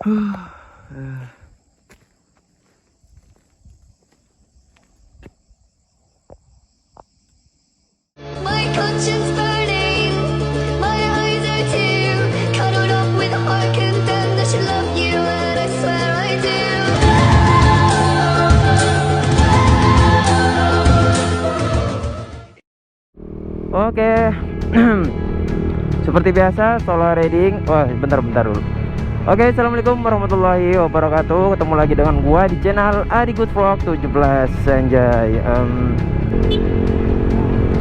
My conscience burning, my eyes are too cuddled up with heart content. I should love you, and I swear I do. Oke. Seperti biasa solo reading. Wah, bentar dulu. Oke, assalamualaikum warahmatullahi wabarakatuh. Ketemu lagi dengan gua di channel Adi Good Vlog 17 Sanjay.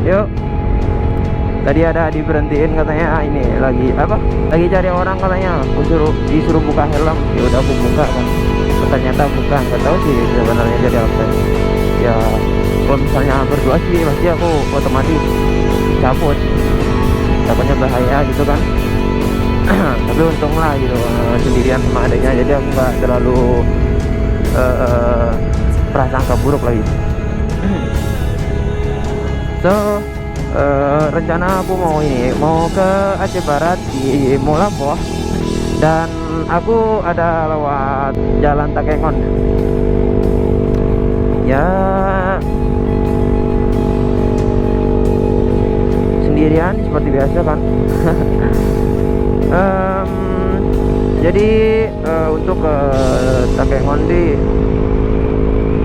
Yuk. Tadi ada diberhentiin katanya ini lagi apa? Lagi cari orang katanya. Disuruh buka helm. Ya udah aku buka kan. Ternyata bukan. Gak tahu sih sebenarnya jadi apa. Ya, kalau misalnya berdua sih pasti aku otomatis cabut. Takutnya bahaya gitu kan. Tapi untung lah gitu, sendirian sama adanya, jadi aku nggak terlalu prasangka buruk lagi. So rencana aku mau ke Aceh Barat di Molapoh, dan aku ada lewat jalan Takengon ya, sendirian seperti biasa kan. Jadi untuk ke Takengon di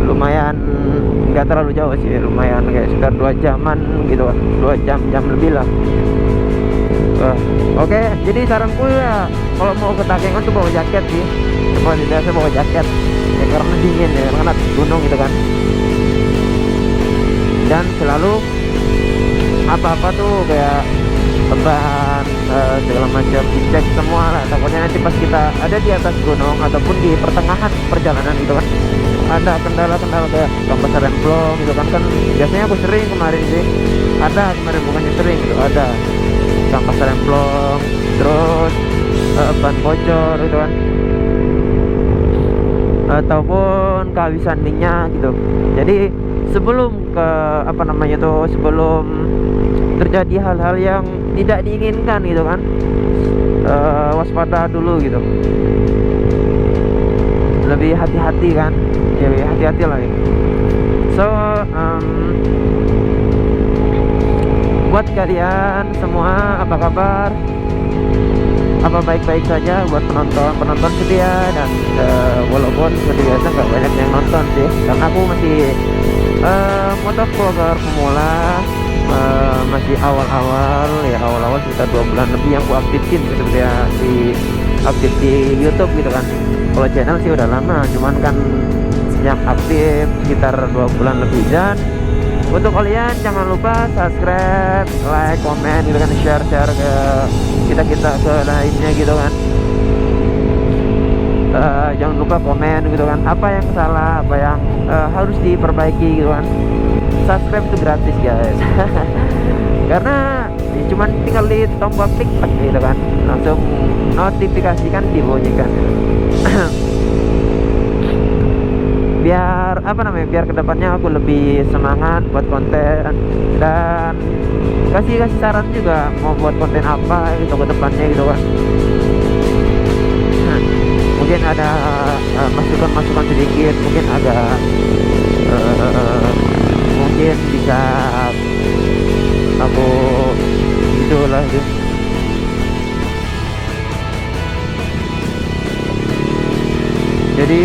lumayan nggak terlalu jauh sih, lumayan kayak sekitar 2 jaman gitu kan, 2 jam lebih lah. Oke, jadi saranku ya kalau mau ke Takengon tuh bawa jaket sih, seperti biasa bawa jaket ya, karena dingin ya, karena gunung gitu kan. Dan selalu apa-apa tuh kayak bahan segala macam dicek semua lah, takutnya nanti pas kita ada di atas gunung ataupun di pertengahan perjalanan gitu kan, ada kendala-kendala kayak bangsa remblong gitu kan. Biasanya aku sering kemarin sih, bukannya sering gitu, ada bangsa remblong, terus ban bocor gitu kan, ataupun kehabisan minyak gitu. Jadi sebelum sebelum terjadi hal-hal yang tidak diinginkan gitu kan, waspada dulu gitu, lebih hati-hati kan ya, lebih hati-hati lah gitu. So buat kalian semua, apa kabar? Apa baik-baik saja? Buat penonton setia, dan walaupun seperti biasa nggak banyak yang nonton sih, karena aku masih motovlogger pemula, masih awal-awal sekitar 2 bulan lebih yang aku aktifin seperti ya, aktif di YouTube gitu kan. Kalau channel sih udah lama, cuman kan yang aktif sekitar 2 bulan lebih. Dan untuk kalian jangan lupa subscribe, like, komen gitu kan, share ke kita ke lainnya gitu kan. Jangan lupa komen gitu kan, apa yang salah, apa yang harus diperbaiki gitu kan. Subscribe itu gratis guys. Karena ya, cuman tinggal di tombol klik gitu kan, langsung notifikasikan dibunyikan gitu. biar kedepannya aku lebih semangat buat konten, dan kasih saran juga mau buat konten apa gitu ke depannya gitu kan. Mungkin ada masukan sedikit, mungkin ada mungkin bisa aku itulah gitu. Jadi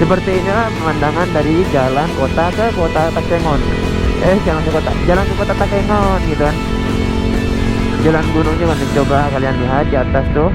seperti inilah pemandangan dari jalan kota ke kota Takengon. Jalan ke kota Takengon gitu kan. Jalan gunungnya kan, coba kalian lihat di atas tuh.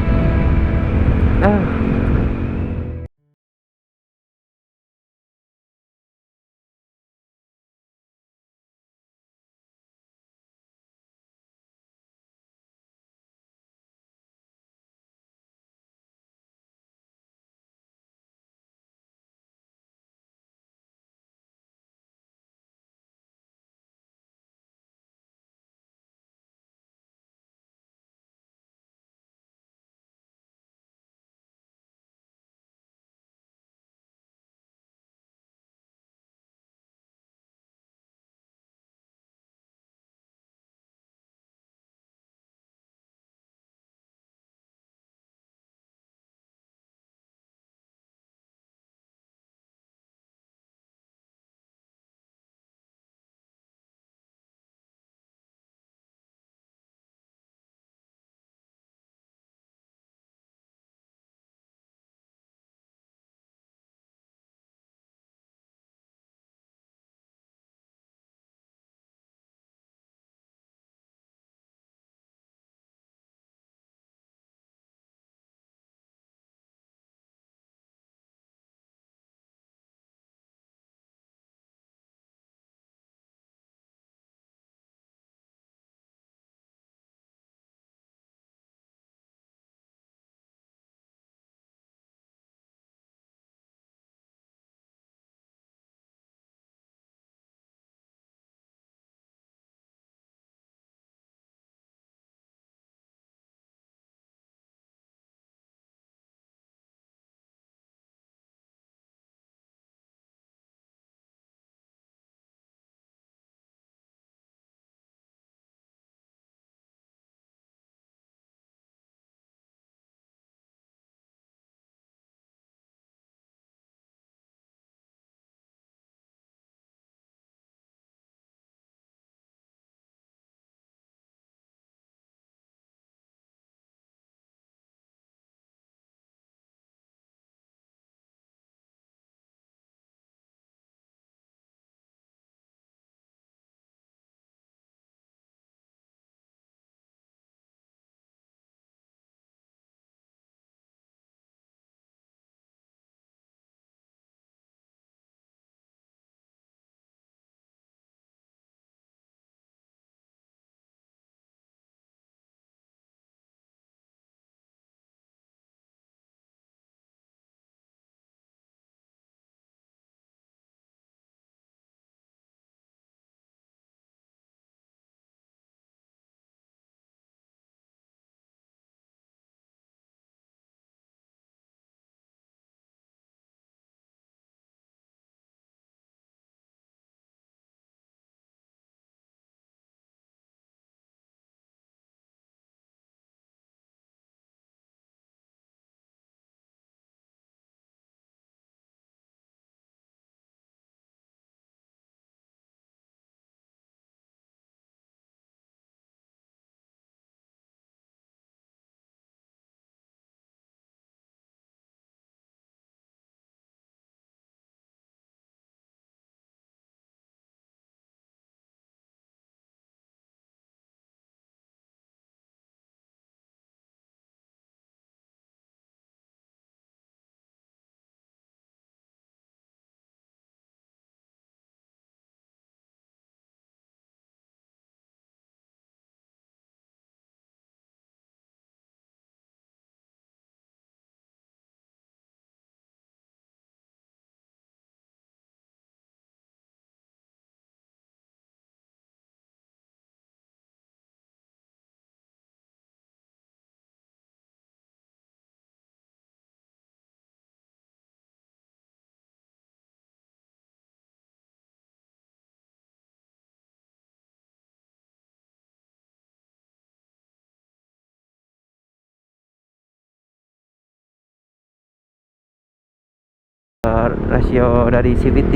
rasio dari CVT.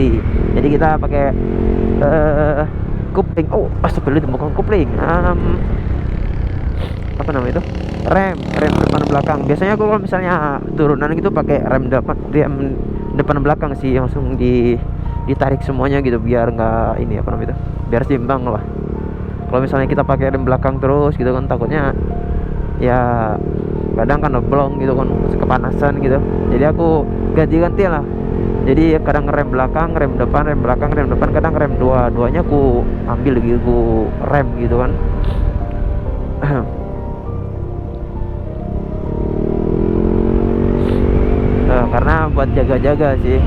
Jadi kita pakai kopling. Oh, astagfirullah, bukan kopling. Apa namanya itu? Rem depan belakang. Biasanya aku kalau misalnya turunan gitu pakai rem depan belakang sih, langsung ditarik semuanya gitu biar nggak ini apa namanya itu? Biar seimbang lah. Kalau misalnya kita pakai rem belakang terus gitu kan, takutnya ya kadang kan ngeblong gitu kan, kepanasan gitu. Jadi aku ganti-ganti lah. Jadi kadang rem belakang, rem depan, rem belakang, rem depan, kadang rem duanya aku ambil gitu, aku rem gitu kan. Karena buat jaga-jaga sih,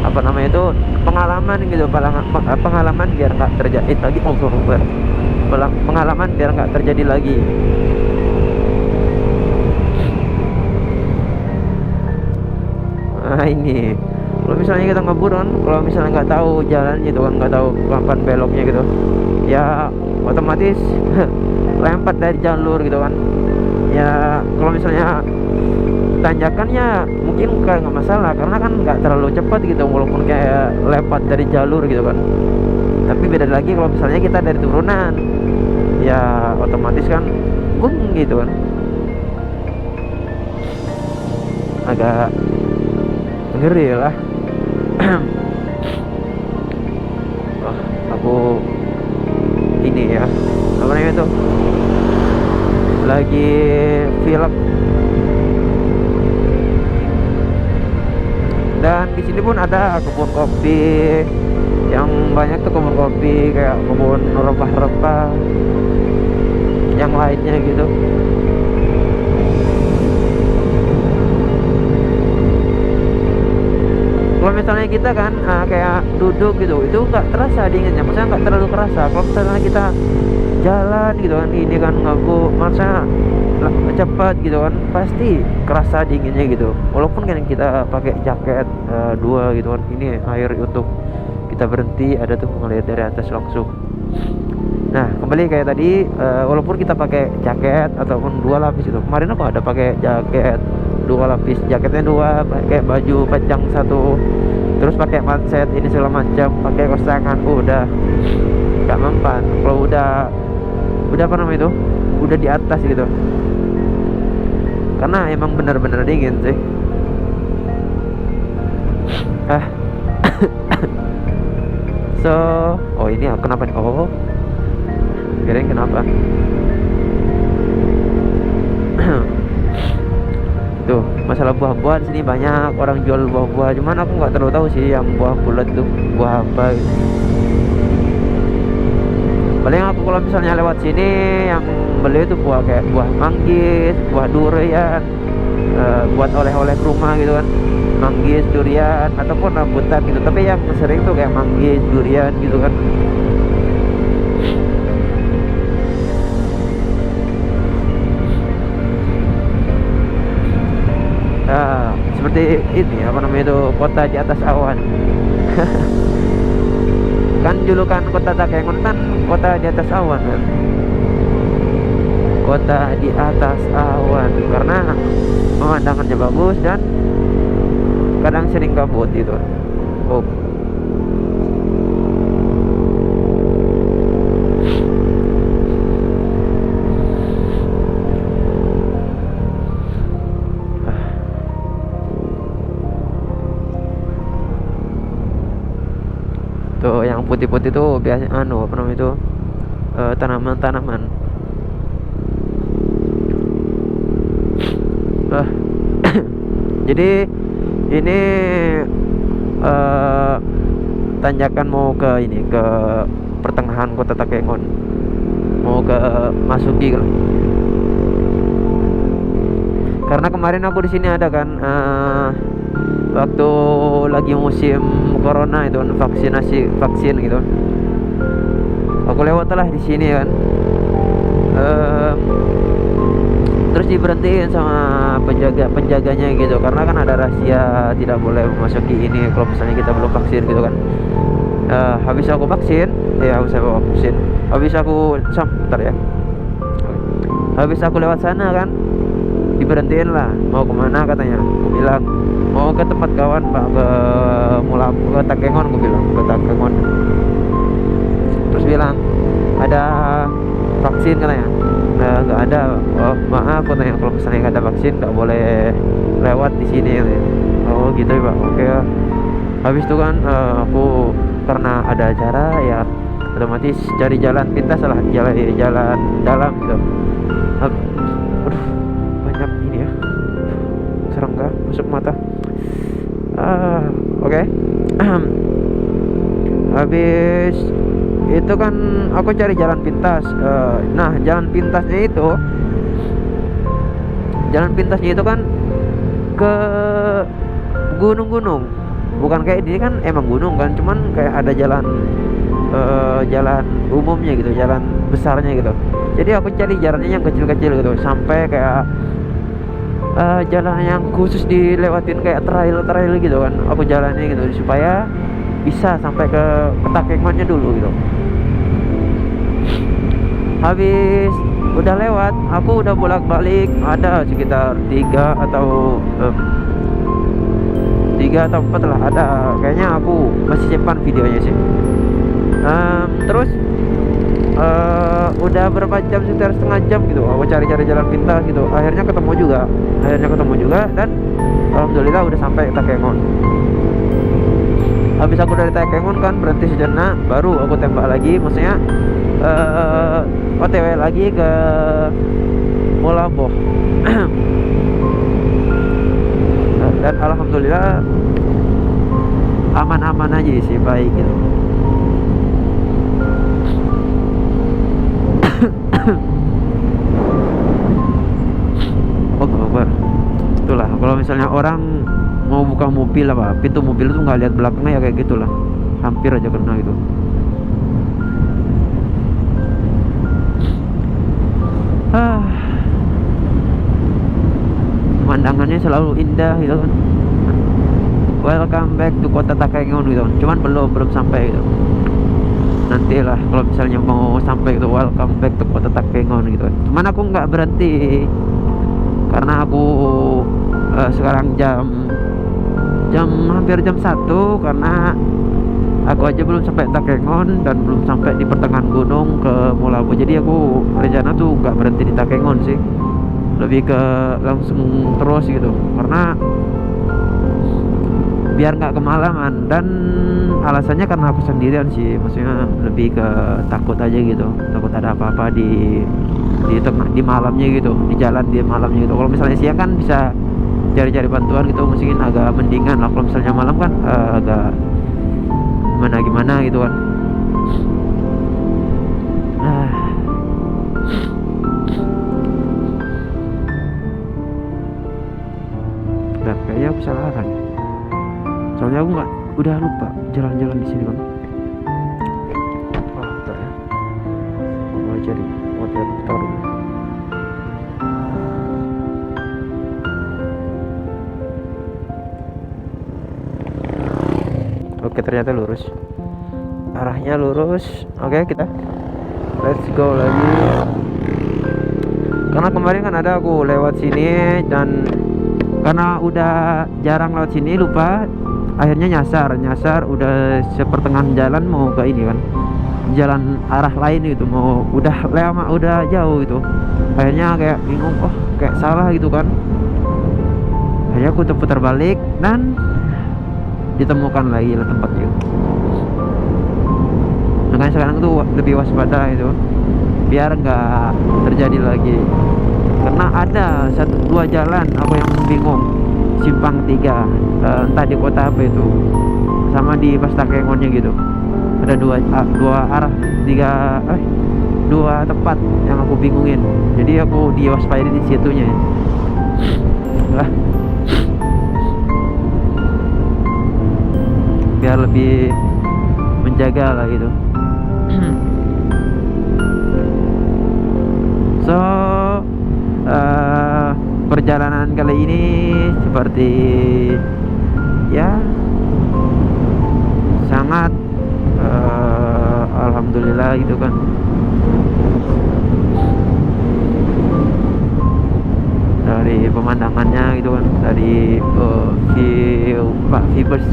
apa namanya itu, pengalaman gitu, pengalaman biar nggak terjadi lagi. Pengalaman biar nggak terjadi lagi. Nah ini, kalau misalnya kita ngebut kan, kalau misalnya nggak tahu jalan gitu kan, nggak tahu kapan beloknya gitu, ya otomatis lempar dari jalur gitu kan. Ya kalau misalnya tanjakannya mungkin kayak nggak masalah, karena kan nggak terlalu cepat gitu, walaupun kayak lewat dari jalur gitu kan. Tapi beda lagi kalau misalnya kita dari turunan, ya otomatis kan gitu kan, agak ngeri lah. Oh, aku ini ya, apa namanya itu, lagi vlog. Dan di sini pun ada kebun kopi, yang banyak tuh kebun kopi, kayak kebun rempah-rempah yang lainnya gitu. Kalau misalnya kita kan kayak duduk gitu, itu nggak terasa dinginnya, maksudnya nggak terlalu kerasa. Kalau misalnya kita jalan gitu kan, ini kan ngebut, maksudnya cepat gitu kan, pasti kerasa dinginnya gitu. Walaupun kan kita pakai jaket dua gitu kan, ini air untuk kita berhenti ada tuh mengalir dari atas langsung. Nah kembali kayak tadi, walaupun kita pakai jaket ataupun dua lapis itu, kemarin aku ada pakai jaket dua lapis, jaketnya dua, pakai baju panjang satu, terus pakai manset ini segala macam, pakai kaos tangan, udah nggak mempan. Kalau udah apa namanya itu, udah di atas gitu, karena emang benar-benar dingin sih. So, oh ini kenapa nih? Oh, kirain kenapa? Tuh, masalah buah-buahan sini banyak orang jual buah-buah, cuman aku nggak terlalu tahu sih yang buah bulat itu buah apa gitu. Paling aku kalau misalnya lewat sini yang beli itu buah kayak buah manggis, buah durian, buat oleh-oleh ke rumah gitu kan, manggis, durian, ataupun rambutan gitu. Tapi yang sering tuh kayak manggis, durian gitu kan. Seperti ini apa namanya itu, kota di atas awan. Kan julukan kota Takengon kan kota di atas awan kan, kota di atas awan, karena pemandangannya bagus dan kadang sering kabut gitu. Oh, tuh yang putih-putih tuh biasanya apa namanya itu, tanaman-tanaman. Jadi ini tanjakan mau ke ini, ke pertengahan kota Takengon, mau ke Masuki kan. Karena kemarin aku di sini ada kan, waktu lagi musim corona itu kan, vaksin gitu, aku lewat lah di sini kan. Terus diberhentiin sama penjaganya gitu, karena kan ada rahasia tidak boleh memasuki ini kalau misalnya kita belum vaksin gitu kan. Habis aku vaksin, habis aku lewat sana kan, diberhentiin lah, mau kemana katanya. Aku bilang mau ke tempat kawan Pak, ke ke Takengon, gue bilang ke Takengon. Terus bilang ada vaksin katanya. Nah, nggak ada. Oh maaf katanya, kalau misalnya nggak ada vaksin nggak boleh lewat di sini katanya. Oh gitu ya Pak, oke. Habis itu kan aku karena ada acara ya otomatis cari jalan pintas lah, jalan dalam gitu. Aduh, banyak ini ya, serangga masuk mata. Oke. Habis itu kan aku cari jalan pintas. Nah, jalan pintasnya itu kan ke gunung-gunung. Bukan kayak ini kan emang gunung kan, cuman kayak ada jalan jalan umumnya gitu, jalan besarnya gitu. Jadi aku cari jalannya yang kecil-kecil gitu, sampai kayak jalan yang khusus dilewatin kayak trail gitu kan. Aku jalani gitu supaya bisa sampai ke Takengonnya dulu gitu. Habis udah lewat, aku udah bolak-balik ada sekitar 3 atau 4 lah ada. Kayaknya aku masih simpan videonya sih. Terus udah berapa jam, sekitar setengah jam gitu aku cari-cari jalan pintas gitu. Akhirnya ketemu juga dan alhamdulillah udah sampai Takengon. Habis aku dari Takengon kan berhenti sejenak, baru aku tembak lagi, maksudnya OTW lagi ke Molaboh. Dan alhamdulillah aman-aman aja sih, baik gitu. Oh kabar, itulah kalau misalnya orang mau buka mobil apa, pintu mobil itu nggak lihat belakangnya ya kayak gitulah, hampir aja kena gitu. Pemandangannya selalu indah gitu kan. Welcome back to kota Takengon gitu, cuman belum sampai gitu. Nantilah kalau misalnya mau sampai gitu, welcome back to kota Takengon gitu kan. Cuman aku nggak berhenti karena aku sekarang hampir jam 1, karena aku aja belum sampai Takengon dan belum sampai di pertengahan gunung ke Molaboh. Jadi aku rencana tuh nggak berhenti di Takengon sih, lebih ke langsung terus gitu, karena biar nggak kemalaman. Dan alasannya karena aku sendirian sih, maksudnya lebih ke takut aja gitu, takut ada apa-apa di tengah, di malamnya gitu, di jalan di malamnya gitu. Kalau misalnya siang kan bisa cari-cari bantuan gitu, mungkin agak mendingan lah. Kalau misalnya malam kan agak gimana gitu kan. Dan kayaknya aku salah arah nih, soalnya aku udah lupa jalan-jalan di sini kan. Bentar ya, mau cari motor. Oke, ternyata lurus, arahnya lurus. Oke, kita let's go lagi. Karena kemarin kan ada aku lewat sini, dan karena udah jarang lewat sini lupa, akhirnya nyasar udah sepertengahan jalan mau ke ini kan, jalan arah lain gitu, mau udah lama, udah jauh gitu. Akhirnya kayak bingung, oh kayak salah gitu kan. Akhirnya aku putar balik dan ditemukan lagi lah tempatnya. Makanya sekarang tuh lebih waspada itu, biar nggak terjadi lagi. Karena ada 1-2 jalan aku yang bingung, simpang 3, entah di kota apa itu, sama di pas Takengonnya gitu. Ada dua arah, 2 tempat yang aku bingungin. Jadi aku diwaspadai di situnya. Biar lebih menjaga lah gitu. So perjalanan kali ini seperti ya sangat alhamdulillah gitu kan. Dari dari pemandangannya gitu kan, dari viewers.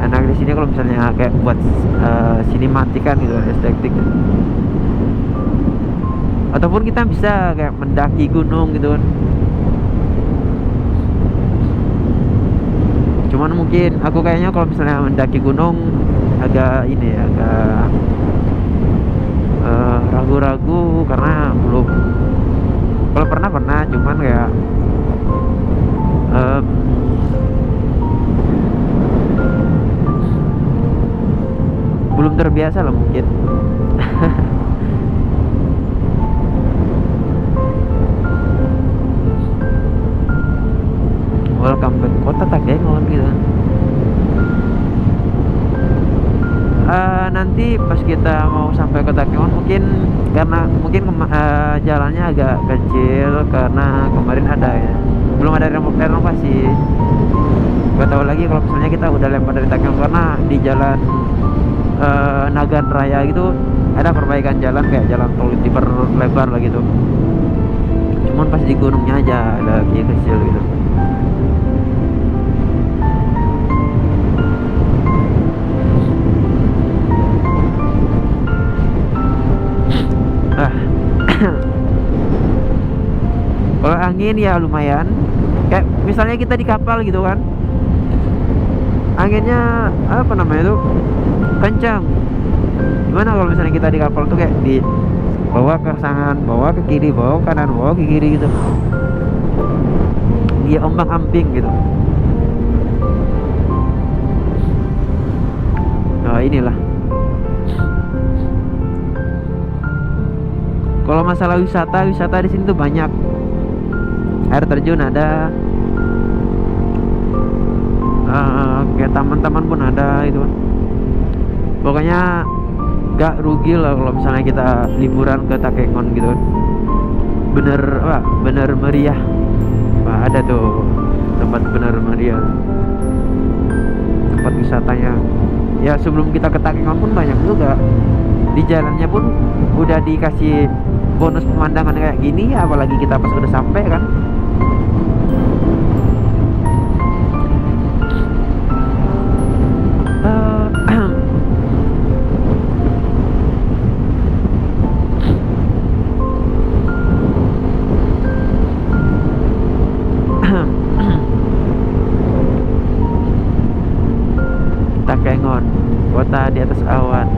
Enak di sini kalau misalnya kayak buat sinematik kan gitu, estetik. Ataupun kita bisa kayak mendaki gunung gitu kan. Cuman mungkin aku kayaknya kalau misalnya mendaki gunung agak ini ya, agak ragu-ragu karena belum. Kalau pernah cuman kayak belum terbiasa lah mungkin. Welcome back kota Takengon gitu. Nanti pas kita mau sampai ke Takengon mungkin karena jalannya agak kecil karena kemarin ada ya, belum ada renovasi. Gak tahu lagi kalau misalnya kita udah lempar dari Takengon, karena di jalan Nagan Raya gitu ada perbaikan jalan, kayak jalan tol diperlebar lah gitu. Cuman pas di gunungnya aja ada kayak kecil gitu. Kalau angin ya lumayan. Kayak misalnya kita di kapal gitu kan, anginnya apa namanya tuh kencang. Gimana kalau misalnya kita di kapal tuh kayak di bawa ke kanan, bawa ke kiri, bawa ke kanan, bawa ke kiri gitu. Dia ombang-ambing gitu. Nah inilah. Kalau masalah wisata di sini tuh banyak. Air terjun ada, kayak taman-taman pun ada itu. Pokoknya gak rugi lah kalau misalnya kita liburan ke Takengon gitu. Bener meriah. Ada tuh tempat bener meriah, tempat wisatanya. Ya sebelum kita ke Takengon pun banyak juga. Di jalannya pun udah dikasih bonus pemandangan kayak gini, apalagi kita pas udah sampai kan. Takengon, kota di atas awan.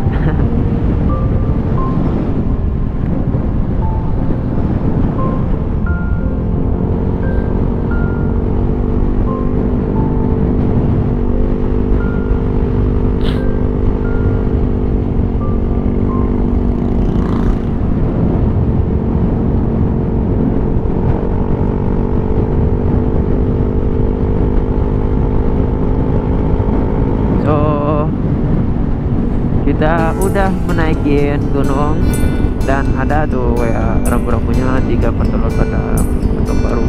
Kita udah menaikin gunung dan ada tuh kayak rambu-rambunya 3 pentelur pada atau baru.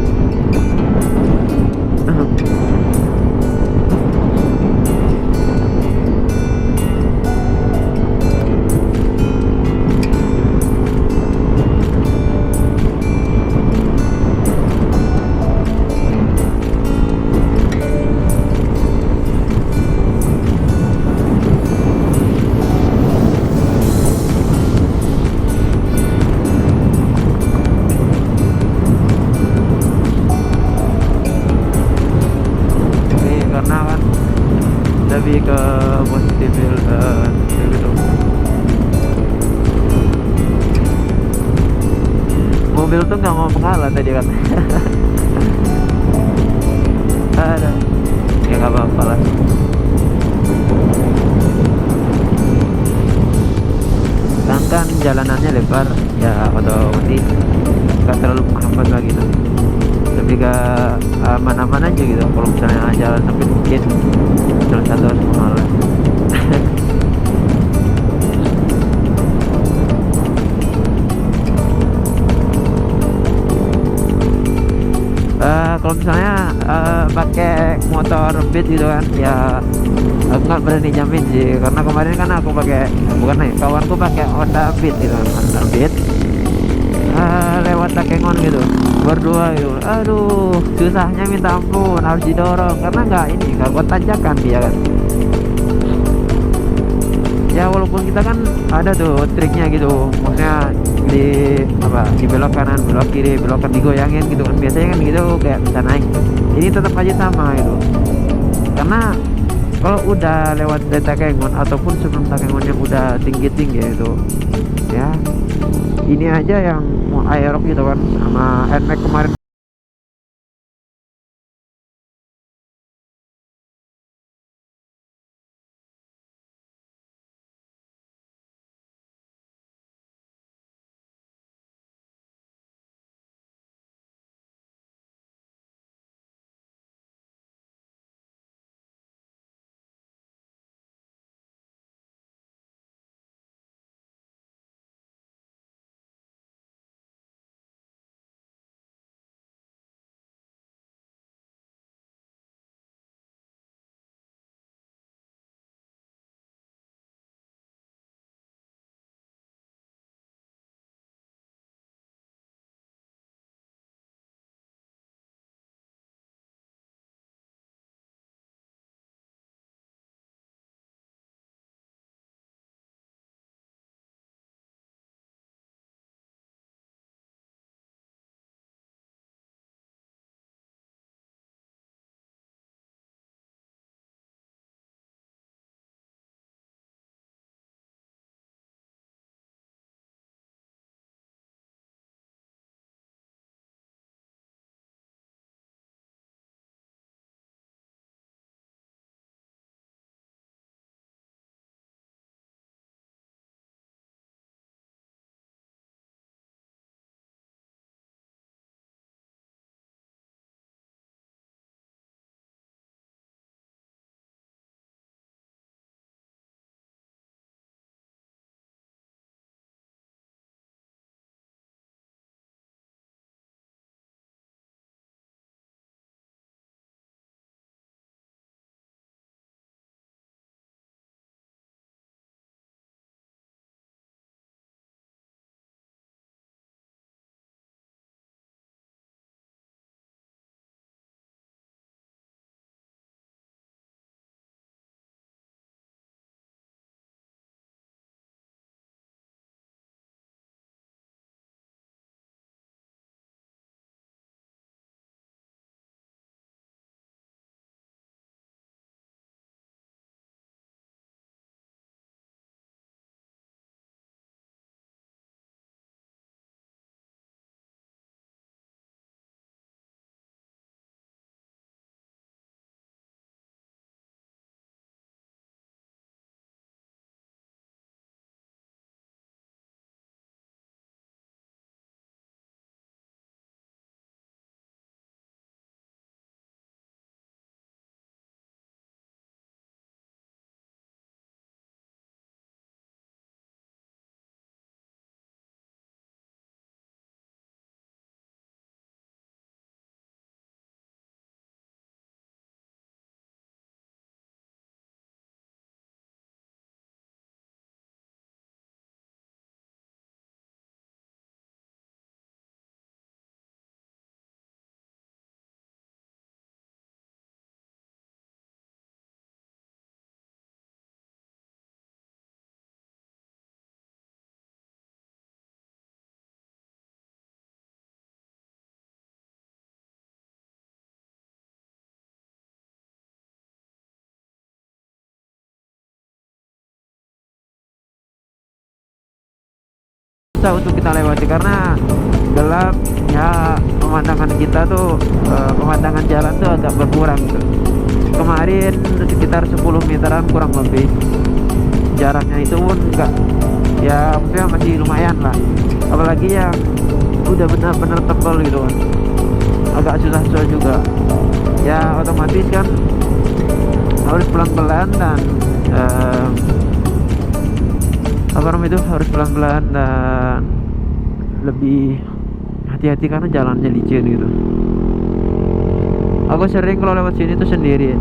Lebih ke positif gitu. Mobil tuh nggak mau mengalah tadi kan. Ada ya nggak apa-apa lah. Sedangkan jalanannya lebar ya, otomatis nggak terlalu menghambat lagi tuh. Lebih ke aman-aman aja gitu. Kalau misalnya jalan sempit mungkin salah satu harus mengalah. Kalau misalnya pakai motor Beat gitu kan ya, aku nggak berani jamin sih, karena kemarin kan aku pakai, bukan nih, kawanku pakai Honda Beat gitu kan, Honda Beat lewat lewat Takengon gitu berdua gitu, aduh susahnya minta ampun, harus didorong karena nggak kuat tanjakan dia kan. Ya walaupun kita kan ada tuh triknya gitu, maksudnya di apa, di belok kanan belok kiri belokan digoyangin gitu kan, biasanya kan gitu kayak bisa naik. Ini tetap aja sama gitu, karena kalau udah lewat dari Takengon ataupun sebelum Takengon yang udah tinggi-tinggi itu ya, ini aja yang mau aerok gitu kan sama NMAX kemarin. Susah untuk kita lewati karena gelap ya, pemandangan kita tuh pemandangan jalan tuh agak berkurang gitu. Kemarin sekitar 10 meteran kurang lebih jaraknya, itu pun enggak, ya maksudnya masih lumayan lah, apalagi yang udah benar-benar tebal gitu kan, agak susah-susah juga ya, otomatis kan harus pelan-pelan dan apa namanya itu, harus pelan-pelan dan lebih hati-hati karena jalannya licin gitu. Aku sering kalau lewat sini tuh sendiri.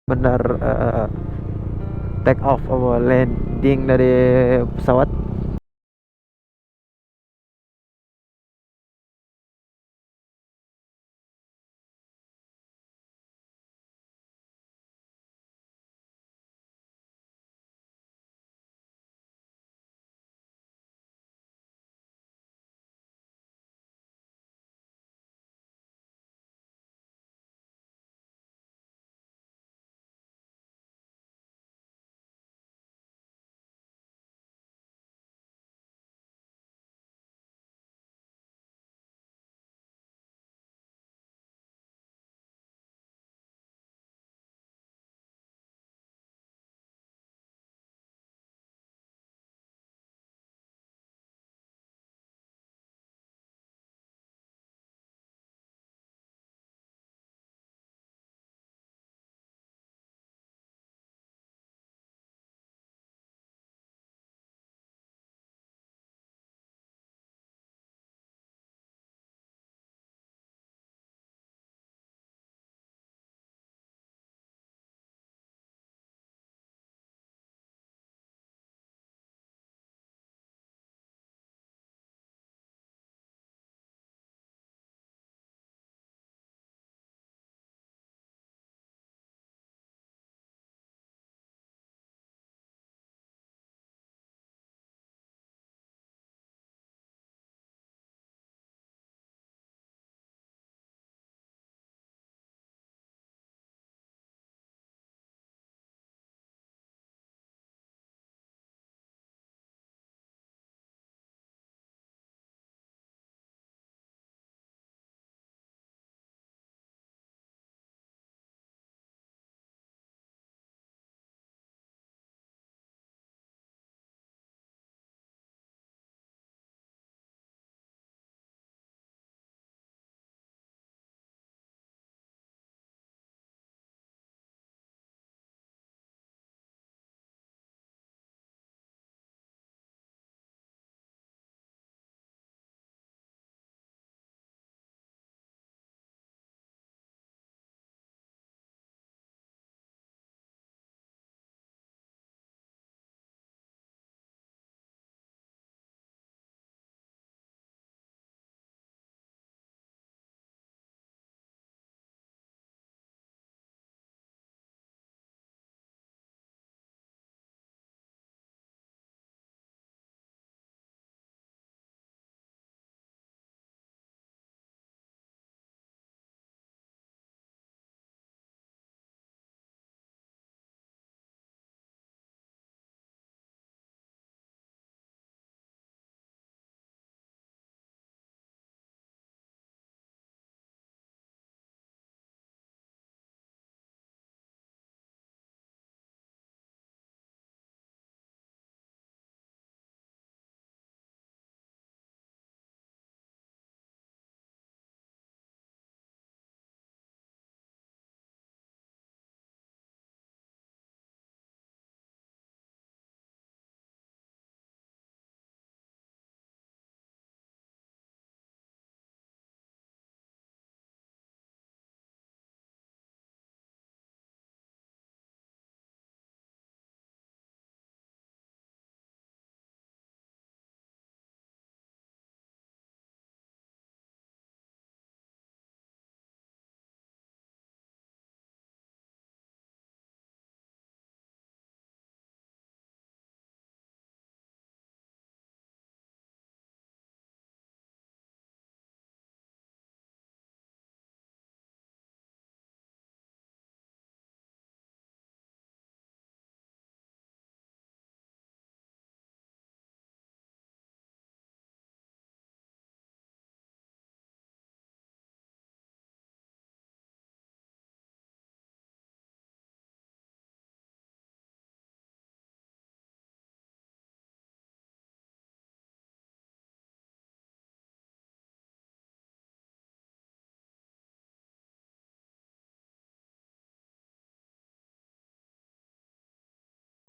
benar take off atau landing dari pesawat.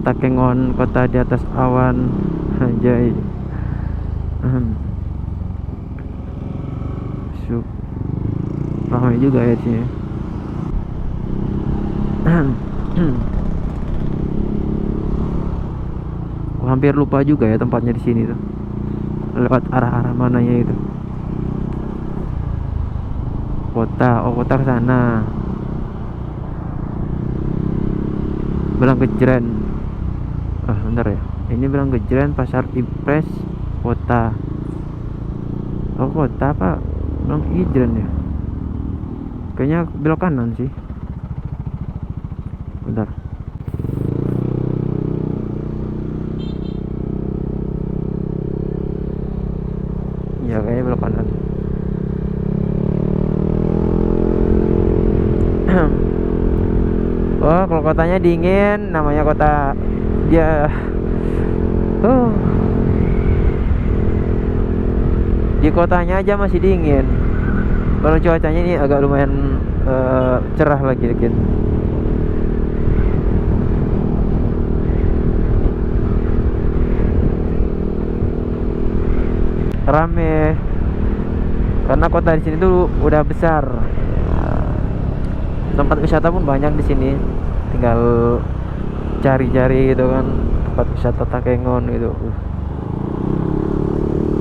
Takengon, kota di atas awan. Anjay. Syuk. Ramai juga ya sini. Aku hampir lupa juga ya tempatnya di sini tuh. Lewat arah-arah mananya itu. Kota, oh kota ke sana. Belanggejren. Bentar ya. Ini Belanggejren, Pasar Impres, kota. Oh kota apa? Belanggejren ya. Kayaknya belok kanan sih. Bentar. Ya kayaknya belok kanan. Oh kalau kotanya dingin, namanya kota dia. Di kotanya aja masih dingin. Kalau cuacanya ini agak lumayan cerah lagi dikit. Rame karena kota di sini tuh udah besar. Tempat wisata pun banyak di sini. Tinggal cari-cari gitu kan, tempat wisata Takengon gitu.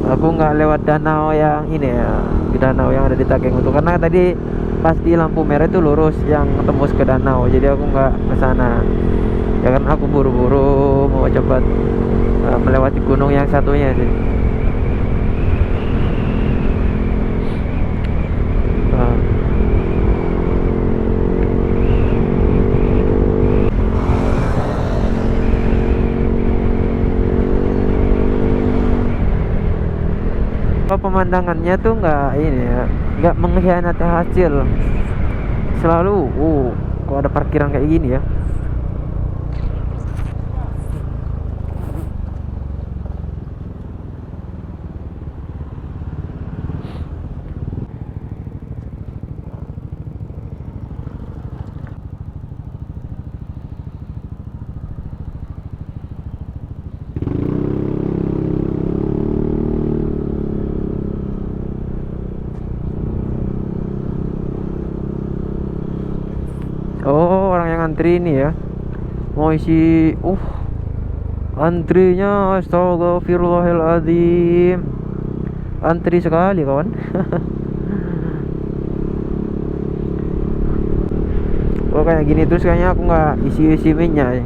Aku nggak lewat danau yang ini ya, di danau yang ada di Takengon tuh, karena tadi pas di lampu merah itu lurus yang tembus ke danau, jadi aku nggak ke sana. Ya kan aku buru-buru mau cepat melewati gunung yang satunya sih. Pemandangannya tuh nggak ini ya, nggak mengkhianati hasil. Selalu kok ada parkiran kayak gini ya. Oh, orang yang antri ini ya. Mau isi antrinya astagfirullahaladzim. Antri sekali kawan. Oh kayak gini terus kayaknya aku nggak isi minyak ya.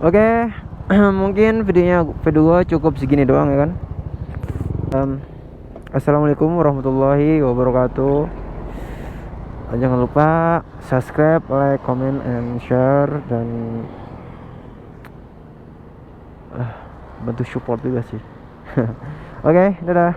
Oke, mungkin video cukup segini doang ya kan. Assalamualaikum warahmatullahi wabarakatuh. Jangan lupa subscribe, like, comment, and share, dan bantu support juga sih. Oke, dadah.